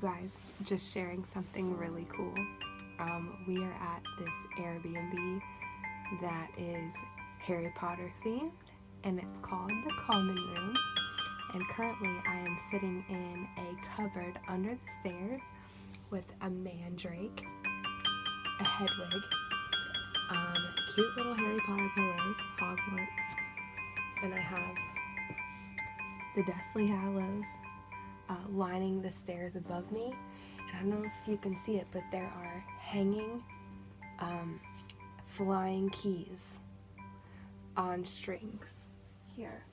guys, just sharing something really cool. We are at this Airbnb that is Harry Potter themed, and it's called the Common Room. And currently, I am sitting in a cupboard under the stairs with a mandrake, a Hedwig, cute little Harry Potter pillows, Hogwarts, and I have the Deathly Hallows lining the stairs above me. And I don't know if you can see it, but there are hanging flying keys on strings here.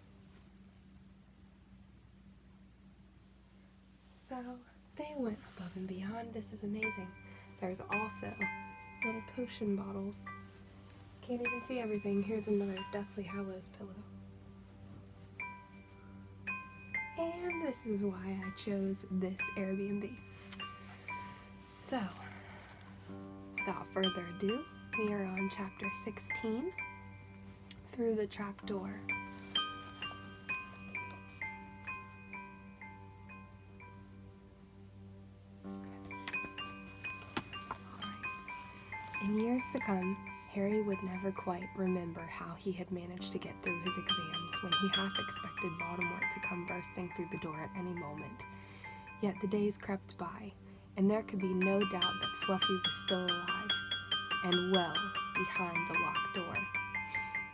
So they went above and beyond. This is amazing. There's also little potion bottles. Can't even see everything. Here's another Deathly Hallows pillow. And this is why I chose this Airbnb. So, without further ado, we are on chapter 16, Through the Trapdoor. In years to come, Harry would never quite remember how he had managed to get through his exams when he half expected Voldemort to come bursting through the door at any moment. Yet the days crept by, and there could be no doubt that Fluffy was still alive, and well behind the locked door.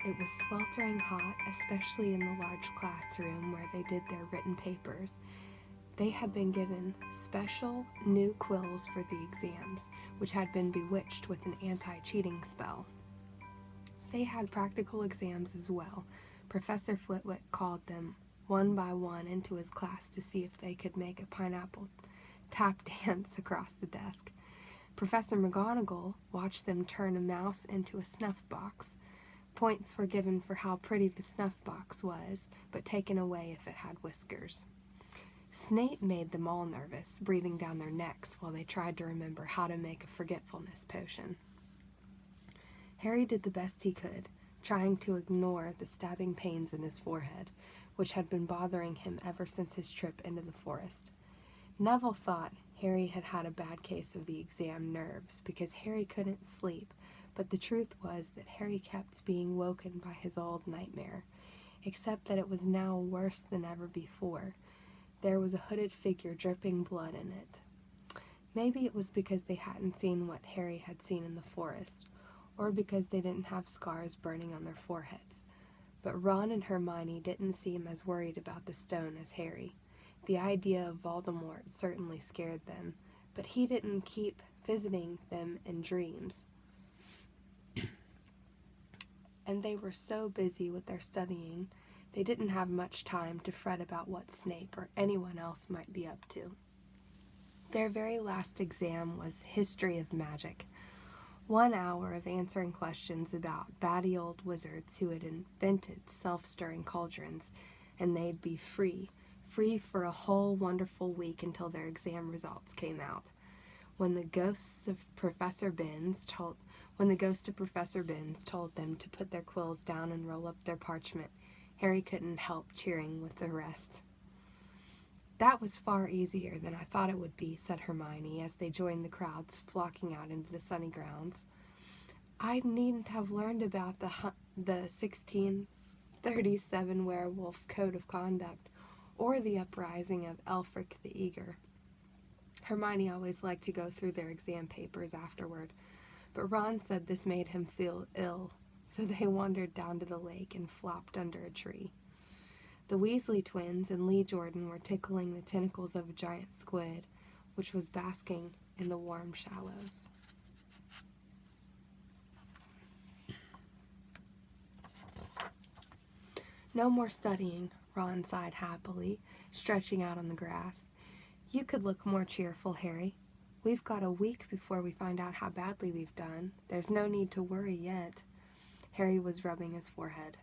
It was sweltering hot, especially in the large classroom where they did their written papers. They had been given special new quills for the exams, which had been bewitched with an anti-cheating spell. They had practical exams as well. Professor Flitwick called them one by one into his class to see if they could make a pineapple tap dance across the desk. Professor McGonagall watched them turn a mouse into a snuff box. Points were given for how pretty the snuff box was, but taken away if it had whiskers. Snape made them all nervous, breathing down their necks while they tried to remember how to make a forgetfulness potion. Harry did the best he could, trying to ignore the stabbing pains in his forehead, which had been bothering him ever since his trip into the forest. Neville thought Harry had had a bad case of the exam nerves because Harry couldn't sleep, but the truth was that Harry kept being woken by his old nightmare, except that it was now worse than ever before. There was a hooded figure dripping blood in it. Maybe it was because they hadn't seen what Harry had seen in the forest, or because they didn't have scars burning on their foreheads. But Ron and Hermione didn't seem as worried about the stone as Harry. The idea of Voldemort certainly scared them, but he didn't keep visiting them in dreams. And they were so busy with their studying, they didn't have much time to fret about what Snape or anyone else might be up to. Their very last exam was History of Magic. 1 hour of answering questions about batty old wizards who had invented self-stirring cauldrons, and they'd be free for a whole wonderful week until their exam results came out. When the ghost of Professor Binns told them to put their quills down and roll up their parchment, Harry couldn't help cheering with the rest. "That was far easier than I thought it would be," said Hermione as they joined the crowds flocking out into the sunny grounds. "I needn't have learned about the 1637 werewolf code of conduct or the uprising of Elfric the Eager." Hermione always liked to go through their exam papers afterward, but Ron said this made him feel ill, so they wandered down to the lake and flopped under a tree. The Weasley twins and Lee Jordan were tickling the tentacles of a giant squid, which was basking in the warm shallows. "No more studying," Ron sighed happily, stretching out on the grass. "You could look more cheerful, Harry. We've got a week before we find out how badly we've done. There's no need to worry yet." Harry was rubbing his forehead.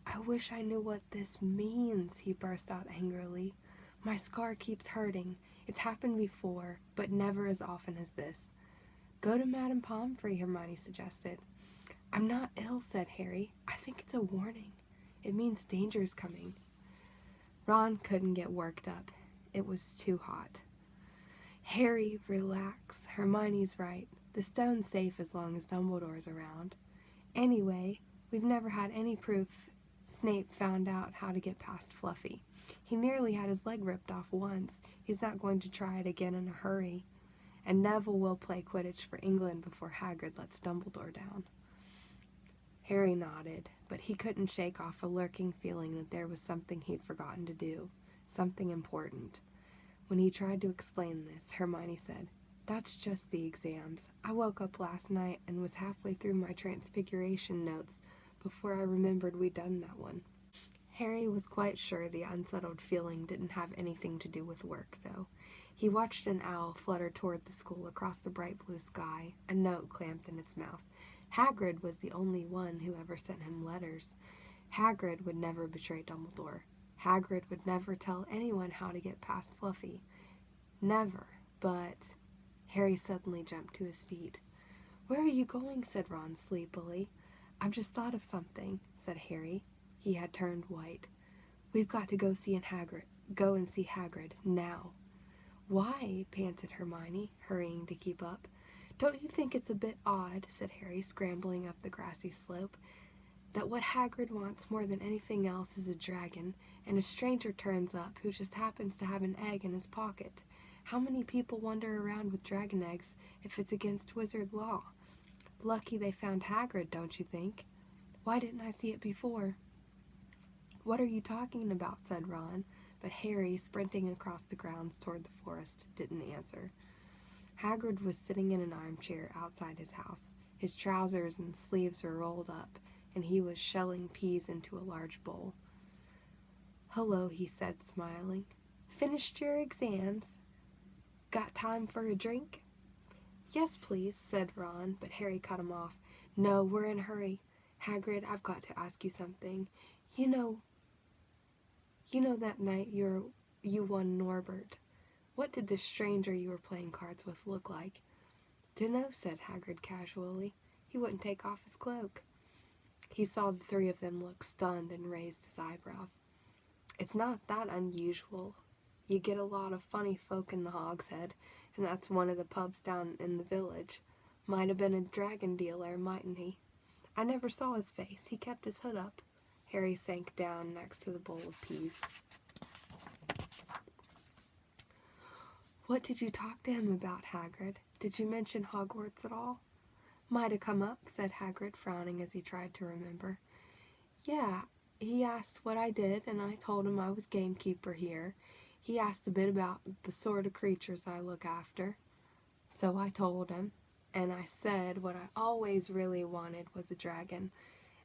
"I wish I knew what this means," he burst out angrily. "My scar keeps hurting. It's happened before, but never as often as this." "Go to Madame Pomfrey," Hermione suggested. "I'm not ill," said Harry. "I think it's a warning. It means danger's coming." Ron couldn't get worked up. It was too hot. Harry, relax. Hermione's right. The stone's safe as long as Dumbledore's around. Anyway, we've never had any proof Snape found out how to get past Fluffy. He nearly had his leg ripped off once. He's not going to try it again in a hurry. And Neville will play Quidditch for England before Hagrid lets Dumbledore down. Harry nodded, but he couldn't shake off a lurking feeling that there was something he'd forgotten to do, something important. When he tried to explain this, Hermione said, "That's just the exams. I woke up last night and was halfway through my transfiguration notes before I remembered we'd done that one." Harry was quite sure the unsettled feeling didn't have anything to do with work, though. He watched an owl flutter toward the school across the bright blue sky, a note clamped in its mouth. Hagrid was the only one who ever sent him letters. Hagrid would never betray Dumbledore. Hagrid would never tell anyone how to get past Fluffy. Never. But Harry suddenly jumped to his feet. "Where are you going?" said Ron sleepily. "I've just thought of something," said Harry. He had turned white. "We've got to go and see Hagrid, now." "Why?" panted Hermione, hurrying to keep up. "Don't you think it's a bit odd," said Harry, scrambling up the grassy slope, "that what Hagrid wants more than anything else is a dragon, and a stranger turns up who just happens to have an egg in his pocket? How many people wander around with dragon eggs if it's against wizard law? Lucky they found Hagrid, don't you think? Why didn't I see it before?" "What are you talking about?" said Ron, but Harry, sprinting across the grounds toward the forest, didn't answer. Hagrid was sitting in an armchair outside his house. His trousers and sleeves were rolled up, and he was shelling peas into a large bowl. "Hello," he said, smiling. "Finished your exams? Got time for a drink?" "Yes, please," said Ron, but Harry cut him off. "No, we're in a hurry. Hagrid, I've got to ask you something. You know that night you won Norbert. What did the stranger you were playing cards with look like?" "Dunno," said Hagrid casually. "He wouldn't take off his cloak." He saw the three of them look stunned and raised his eyebrows. "It's not that unusual. You get a lot of funny folk in the Hog's Head, and that's one of the pubs down in the village. Might have been a dragon dealer, mightn't he? I never saw his face. He kept his hood up." Harry sank down next to the bowl of peas. "What did you talk to him about, Hagrid? Did you mention Hogwarts at all?" "Might have come up," said Hagrid, frowning as he tried to remember. "Yeah, he asked what I did, and I told him I was gamekeeper here. He asked a bit about the sort of creatures I look after. So I told him, and I said what I always really wanted was a dragon.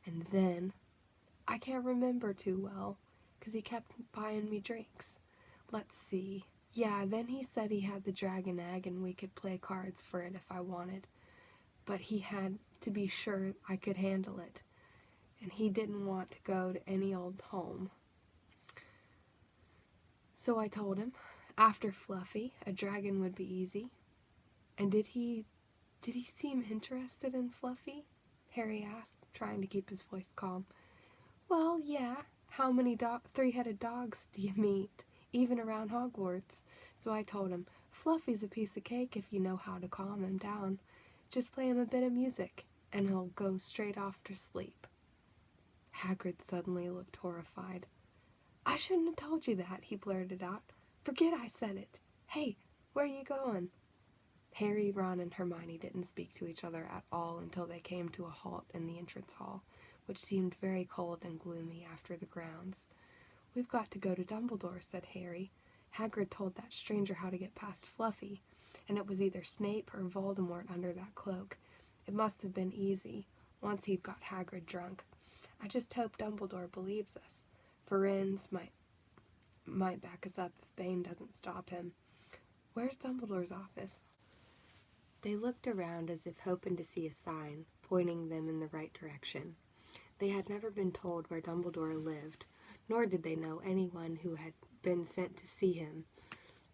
And then, I can't remember too well, 'cause he kept buying me drinks. Let's see. Yeah, then he said he had the dragon egg and we could play cards for it if I wanted. But he had to be sure I could handle it. And he didn't want to go to any old home. So I told him, after Fluffy, a dragon would be easy." "And did he seem interested in Fluffy?" Harry asked, trying to keep his voice calm. "Well, yeah. How many three-headed dogs do you meet, even around Hogwarts?" So I told him, "Fluffy's a piece of cake if you know how to calm him down. Just play him a bit of music, and he'll go straight off to sleep." Hagrid suddenly looked horrified. "I shouldn't have told you that," he blurted out. "Forget I said it. Hey, where are you going?" Harry, Ron, and Hermione didn't speak to each other at all until they came to a halt in the entrance hall, which seemed very cold and gloomy after the grounds. "We've got to go to Dumbledore," said Harry. "Hagrid told that stranger how to get past Fluffy, and it was either Snape or Voldemort under that cloak. It must have been easy, once he'd got Hagrid drunk. I just hope Dumbledore believes us. Firenze might back us up if Bane doesn't stop him. Where's Dumbledore's office?" They looked around as if hoping to see a sign, pointing them in the right direction. They had never been told where Dumbledore lived, nor did they know anyone who had been sent to see him.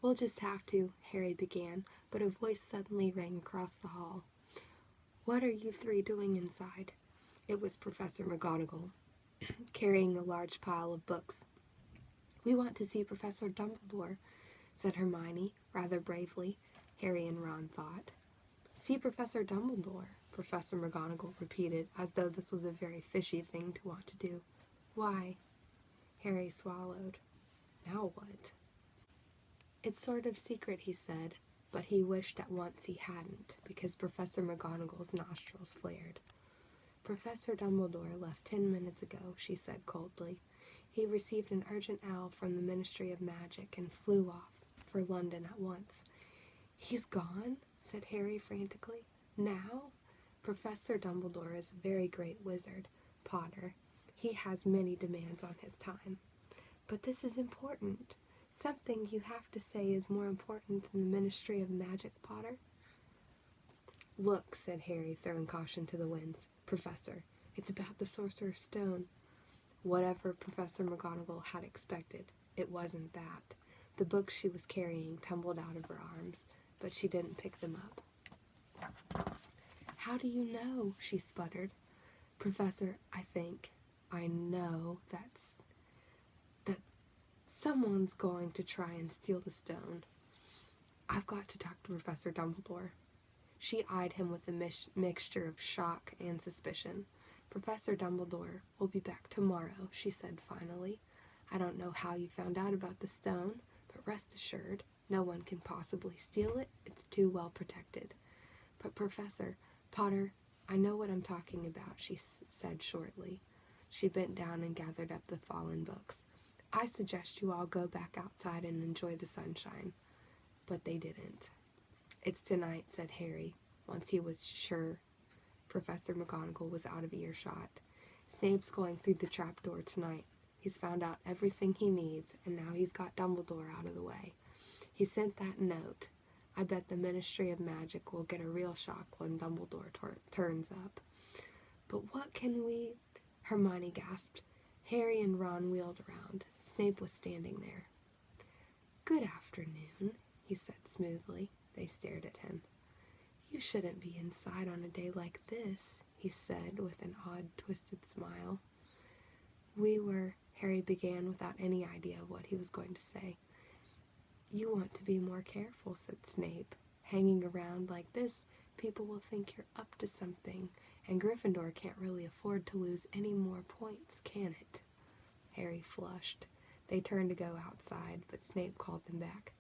"We'll just have to," Harry began, but a voice suddenly rang across the hall. "What are you three doing inside?" It was Professor McGonagall, carrying a large pile of books. "We want to see Professor Dumbledore," said Hermione, rather bravely. Harry and Ron thought. See Professor Dumbledore, Professor McGonagall repeated, as though this was a very fishy thing to want to do. Why? Harry swallowed. Now what? It's sort of secret, he said, but he wished at once he hadn't, because Professor McGonagall's nostrils flared. Professor Dumbledore left 10 minutes ago, she said coldly. He received an urgent owl from the Ministry of Magic and flew off for London at once. He's gone? Said Harry frantically. Now? Professor Dumbledore is a very great wizard, Potter. He has many demands on his time. But this is important. Something you have to say is more important than the Ministry of Magic, Potter. Look, said Harry, throwing caution to the winds. Professor, it's about the Sorcerer's Stone. Whatever Professor McGonagall had expected, it wasn't that. The books she was carrying tumbled out of her arms, but she didn't pick them up. How do you know? She sputtered. Professor, I know that someone's going to try and steal the stone. I've got to talk to Professor Dumbledore. She eyed him with a mixture of shock and suspicion. Professor Dumbledore will be back tomorrow, she said finally. I don't know how you found out about the stone, but rest assured, no one can possibly steal it. It's too well protected. But Professor, Potter, I know what I'm talking about, she said shortly. She bent down and gathered up the fallen books. I suggest you all go back outside and enjoy the sunshine. But they didn't. It's tonight, said Harry, once he was sure Professor McGonagall was out of earshot. Snape's going through the trapdoor tonight. He's found out everything he needs, and now he's got Dumbledore out of the way. He sent that note. I bet the Ministry of Magic will get a real shock when Dumbledore turns up. But what can we... Hermione gasped. Harry and Ron wheeled around. Snape was standing there. Good afternoon, he said smoothly. They stared at him. You shouldn't be inside on a day like this, he said with an odd, twisted smile. Harry began without any idea of what he was going to say. You want to be more careful, said Snape. Hanging around like this, people will think you're up to something, and Gryffindor can't really afford to lose any more points, can it? Harry flushed. They turned to go outside, but Snape called them back.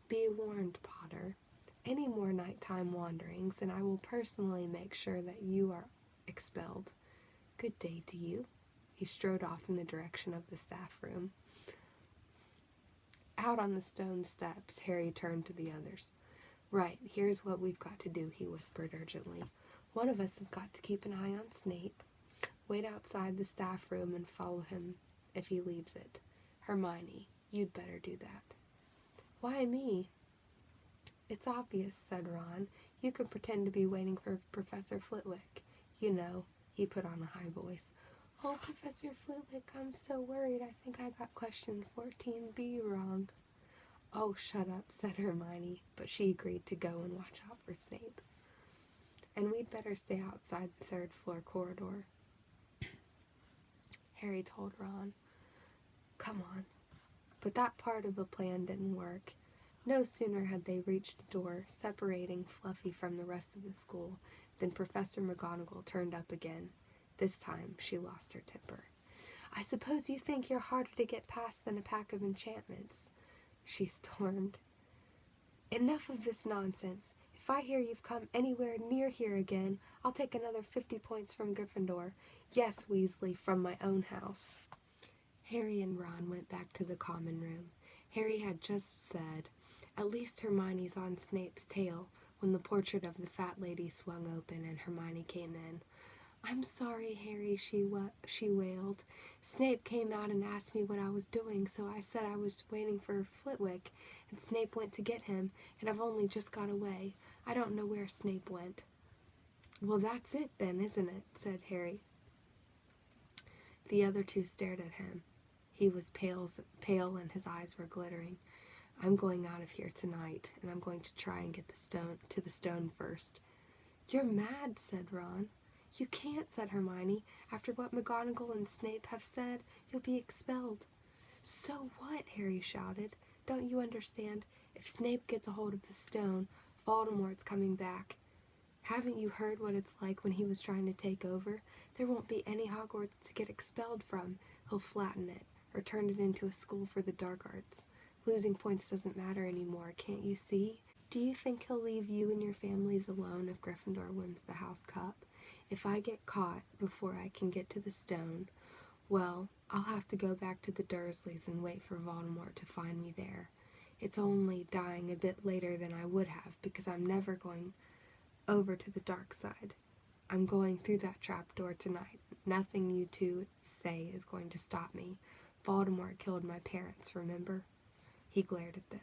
Be warned, Potter. Any more nighttime wanderings, and I will personally make sure that you are expelled. Good day to you. He strode off in the direction of the staff room. Out on the stone steps, Harry turned to the others. Right, here's what we've got to do, he whispered urgently. One of us has got to keep an eye on Snape. Wait outside the staff room and follow him if he leaves it. Hermione, you'd better do that. Why me? It's obvious, said Ron. You could pretend to be waiting for Professor Flitwick. You know, he put on a high voice. Oh, Professor Flitwick, I'm so worried. I think I got question 14B wrong. Oh, shut up, said Hermione, but she agreed to go and watch out for Snape. And we'd better stay outside the third-floor corridor. Harry told Ron. Come on. But that part of the plan didn't work. No sooner had they reached the door, separating Fluffy from the rest of the school, than Professor McGonagall turned up again. This time, she lost her temper. I suppose you think you're harder to get past than a pack of enchantments, she stormed. Enough of this nonsense. If I hear you've come anywhere near here again, I'll take another 50 points from Gryffindor. Yes, Weasley, from my own house. Harry and Ron went back to the common room. Harry had just said, at least Hermione's on Snape's tail, when the portrait of the fat lady swung open and Hermione came in. I'm sorry, Harry, she wailed. Snape came out and asked me what I was doing, so I said I was waiting for Flitwick, and Snape went to get him, and I've only just got away. I don't know where Snape went. Well, that's it then, isn't it? Said Harry. The other two stared at him. He was pale and his eyes were glittering. I'm going out of here tonight, and I'm going to try and get to the stone first. You're mad, said Ron. You can't, said Hermione. After what McGonagall and Snape have said, you'll be expelled. So what? Harry shouted. Don't you understand? If Snape gets a hold of the stone, Voldemort's coming back. Haven't you heard what it's like when he was trying to take over? There won't be any Hogwarts to get expelled from. He'll flatten it, or turn it into a school for the dark arts. Losing points doesn't matter anymore, can't you see? Do you think he'll leave you and your families alone if Gryffindor wins the House Cup? If I get caught before I can get to the stone, well, I'll have to go back to the Dursleys and wait for Voldemort to find me there. It's only dying a bit later than I would have, because I'm never going over to the dark side. I'm going through that trapdoor tonight. Nothing you two say is going to stop me. Voldemort killed my parents, remember? He glared at them.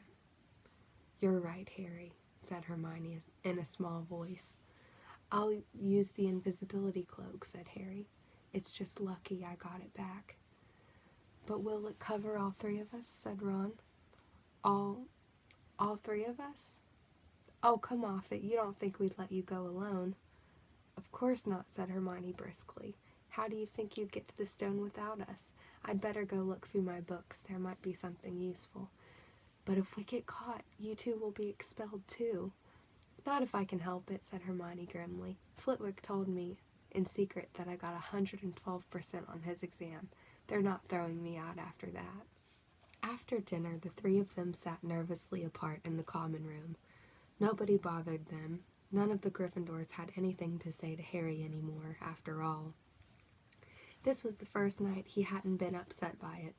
You're right, Harry, said Hermione in a small voice. I'll use the invisibility cloak, said Harry. It's just lucky I got it back. But will it cover all three of us, said Ron. All three of us? Oh, come off it. You don't think we'd let you go alone? Of course not, said Hermione briskly. How do you think you'd get to the stone without us? I'd better go look through my books. There might be something useful. But if we get caught, you two will be expelled too. Not if I can help it, said Hermione grimly. Flitwick told me in secret that I got 112% on his exam. They're not throwing me out after that. After dinner, the three of them sat nervously apart in the common room. Nobody bothered them. None of the Gryffindors had anything to say to Harry anymore, after all. This was the first night he hadn't been upset by it.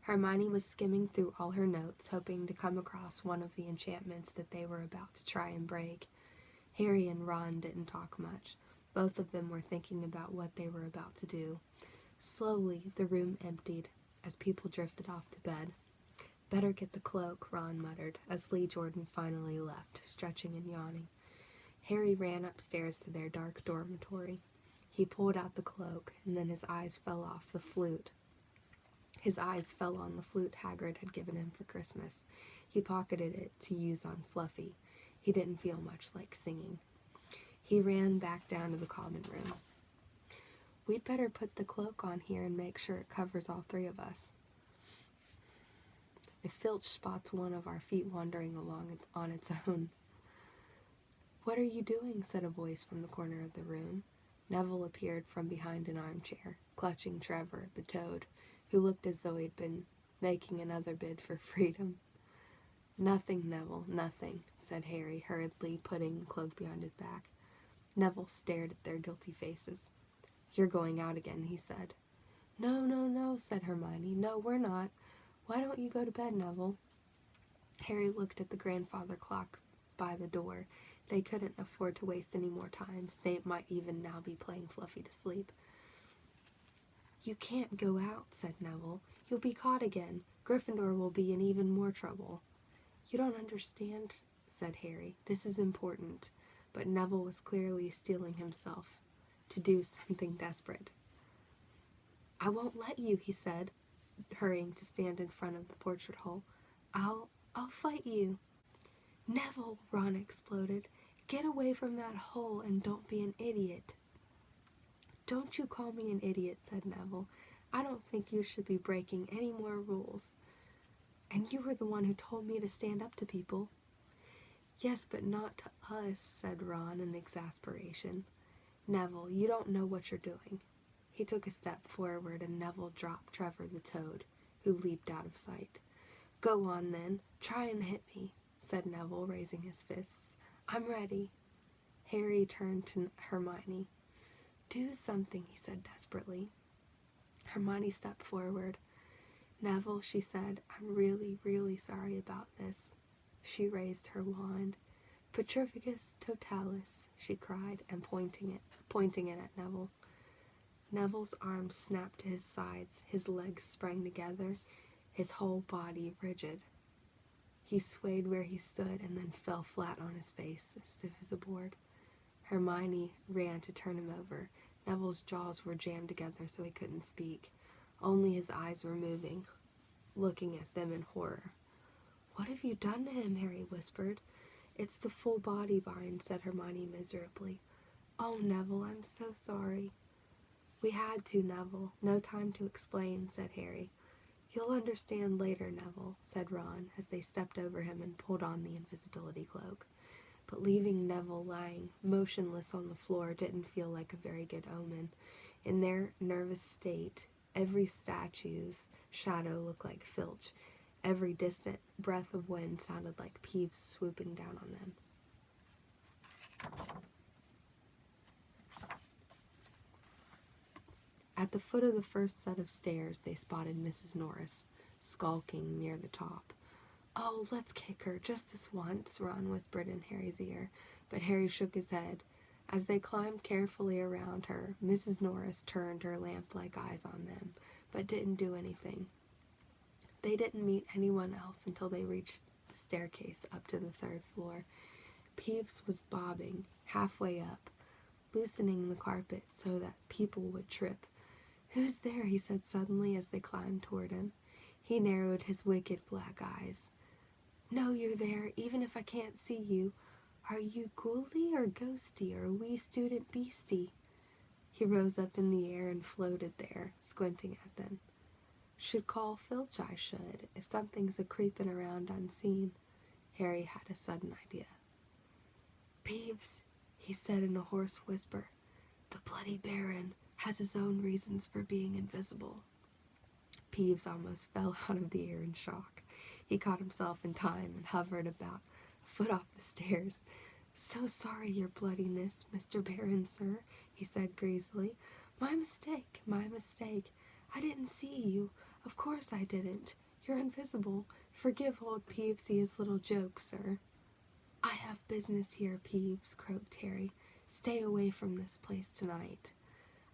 Hermione was skimming through all her notes, hoping to come across one of the enchantments that they were about to try and break. Harry and Ron didn't talk much. Both of them were thinking about what they were about to do. Slowly, the room emptied as people drifted off to bed. Better get the cloak, Ron muttered, as Lee Jordan finally left, stretching and yawning. Harry ran upstairs to their dark dormitory. He pulled out the cloak, and then his eyes fell off the flute. His eyes fell on the flute Hagrid had given him for Christmas. He pocketed it to use on Fluffy. He didn't feel much like singing. He ran back down to the common room. We'd better put the cloak on here and make sure it covers all three of us. If Filch spots one of our feet wandering along on its own. What are you doing? Said a voice from the corner of the room. Neville appeared from behind an armchair, clutching Trevor, the toad, who looked as though he'd been making another bid for freedom. Nothing, Neville, nothing, said Harry, hurriedly putting the cloak behind his back. Neville stared at their guilty faces. You're going out again, he said. No, said Hermione. No, we're not. Why don't you go to bed, Neville? Harry looked at the grandfather clock by the door. They couldn't afford to waste any more time. Snape might even now be playing Fluffy to sleep. You can't go out, said Neville. You'll be caught again. Gryffindor will be in even more trouble. You don't understand, said Harry. This is important. But Neville was clearly steeling himself to do something desperate. I won't let you, he said, hurrying to stand in front of the portrait hole. I'll fight you. Neville, Ron exploded. Get away from that hole and don't be an idiot. Don't you call me an idiot, said Neville. I don't think you should be breaking any more rules. And you were the one who told me to stand up to people. Yes, but not to us, said Ron in exasperation. Neville, you don't know what you're doing. He took a step forward and Neville dropped Trevor the toad, who leaped out of sight. Go on, then. Try and hit me, said Neville, raising his fists. I'm ready. Harry turned to Hermione. Do something, he said desperately. Hermione stepped forward. Neville, she said, I'm really, really sorry about this. She raised her wand. Petrificus totalis, she cried, and pointing it at Neville. Neville's arms snapped to his sides, his legs sprang together, his whole body rigid. He swayed where he stood and then fell flat on his face, stiff as a board. Hermione ran to turn him over. Neville's jaws were jammed together so he couldn't speak. Only his eyes were moving, looking at them in horror. What have you done to him? Harry whispered. It's the full body bind, said Hermione miserably. Oh, Neville, I'm so sorry. We had to, Neville. No time to explain, said Harry. You'll understand later, Neville, said Ron, as they stepped over him and pulled on the invisibility cloak. but leaving Neville lying motionless on the floor didn't feel like a very good omen. In their nervous state, every statue's shadow looked like Filch. Every distant breath of wind sounded like Peeves swooping down on them. At the foot of the first set of stairs, they spotted Mrs. Norris, skulking near the top. "Oh, let's kick her, just this once," Ron whispered in Harry's ear, but Harry shook his head. As they climbed carefully around her, Mrs. Norris turned her lamp-like eyes on them, but didn't do anything. They didn't meet anyone else until they reached the staircase up to the third floor. Peeves was bobbing, halfway up, loosening the carpet so that people would trip. "Who's there?" he said suddenly as they climbed toward him. He narrowed his wicked black eyes. "No, you're there, even if I can't see you. Are you ghouly or ghosty or wee student beastie?" He rose up in the air and floated there, squinting at them. "Should call Filch, I should, if something's a-creepin' around unseen." Harry had a sudden idea. "Peeves," he said in a hoarse whisper, "the Bloody Baron has his own reasons for being invisible." Peeves almost fell out of the air in shock. He caught himself in time and hovered about a foot off the stairs. "So sorry, your bloodiness, Mr. Baron, sir," he said greasily. My mistake. I didn't see you. Of course I didn't. You're invisible. Forgive old Peeves's little joke, sir." "I have business here, Peeves," croaked Harry. "Stay away from this place tonight."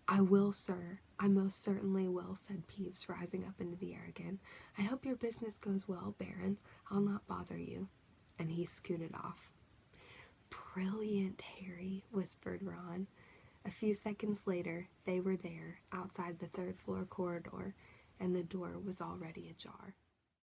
"I will, sir. I most certainly will," said Peeves, rising up into the air again. "I hope your business goes well, Baron. I'll not bother you." And he scooted off. "Brilliant, Harry," whispered Ron. A few seconds later, they were there, outside the third-floor corridor, and the door was already ajar.